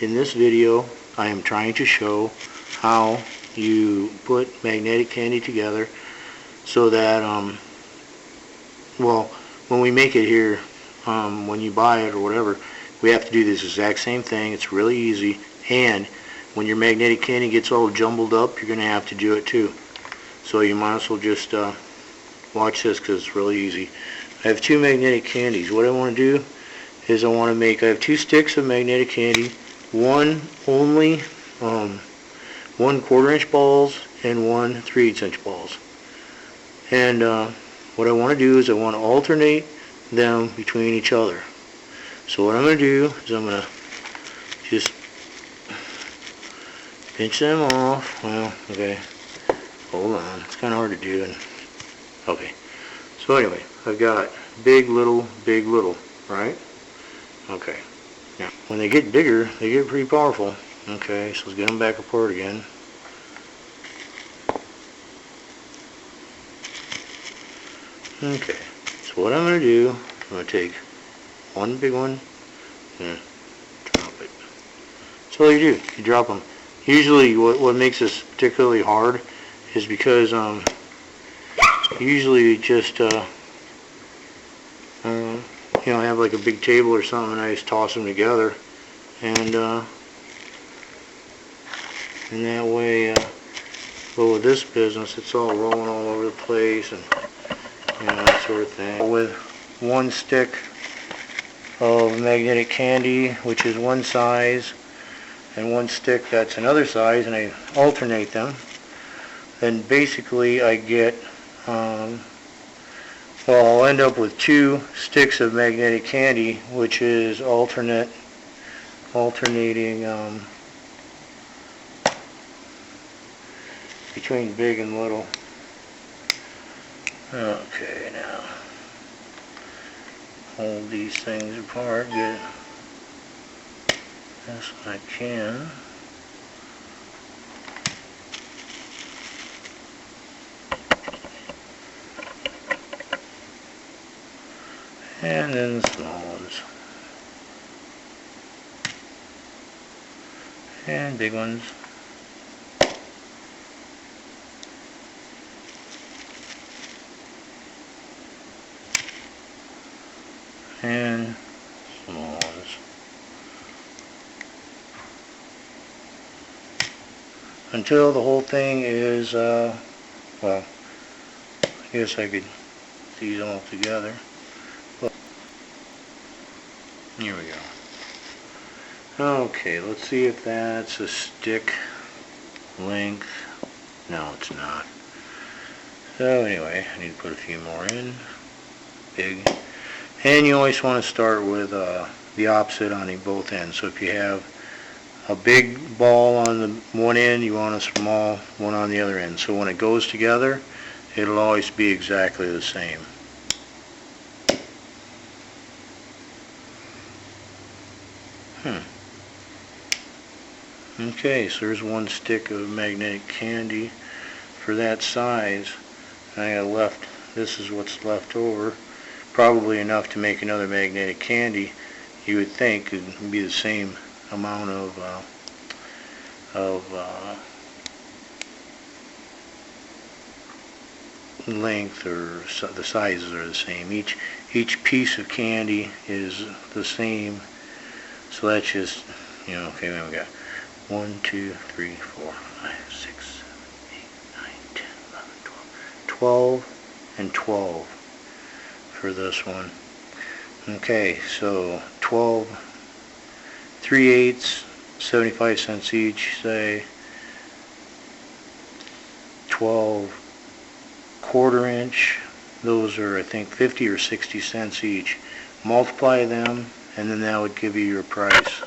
in this video I am trying to show how you put magnetic candy together so that well, when we make it here, when you buy it or whatever, we have to do this exact same thing. It's really easy, and when your magnetic candy gets all jumbled up, you're going to have to do it too. So you might as well just watch this because it's really easy. I have two magnetic candies. What I want to do is I have 2 sticks of magnetic candy, one only 1/4 inch balls and one 3/8 inch balls. And what I want to do is I want to alternate them between each other. So what I'm going to do is I'm going to just pinch them off. Well, okay, hold on, it's kind of hard to do. And okay, so anyway, I've got big, little, right? Okay, now when they get bigger, they get pretty powerful. Okay, so let's get them back apart again. Okay, so what I'm going to do, I'm going to take one big one and drop it. So all you do, you drop them. Usually what makes this particularly hard is because usually just you know, I have like a big table or something and I just toss them together, and that way, but with this business it's all rolling all over the place and you know, that sort of thing. With one stick of magnetic candy, which is one size, and one stick that's another size, and I alternate them, then basically I get well, I'll end up with 2 sticks of magnetic candy, which is alternating between big and little. Okay, now hold these things apart, get as I can. And then the small ones. And big ones. And small ones. Until the whole thing is, well, I guess I could these all together. But here we go. Okay, let's see if that's a stick length. No, it's not. So anyway, I need to put a few more in. Big. And you always want to start with the opposite on both ends. So if you have a big ball on the one end, you want a small one on the other end. So when it goes together, it'll always be exactly the same. Okay, so there's one stick of magnetic candy for that size. I got left, this is what's left over. Probably enough to make another magnetic candy. You would think it would be the same amount of length, or the sizes are the same. Each piece of candy is the same. So that's just, you know, okay, then we got 1, 2, 3, 4, 5, 6, 7, 8, 9, 10, 11, 12 and 12 for this one. Okay, so 12 3/8, 75 cents each, say 12 1/4 inch, those are I think 50 or 60 cents each. Multiply them and then that would give you your price.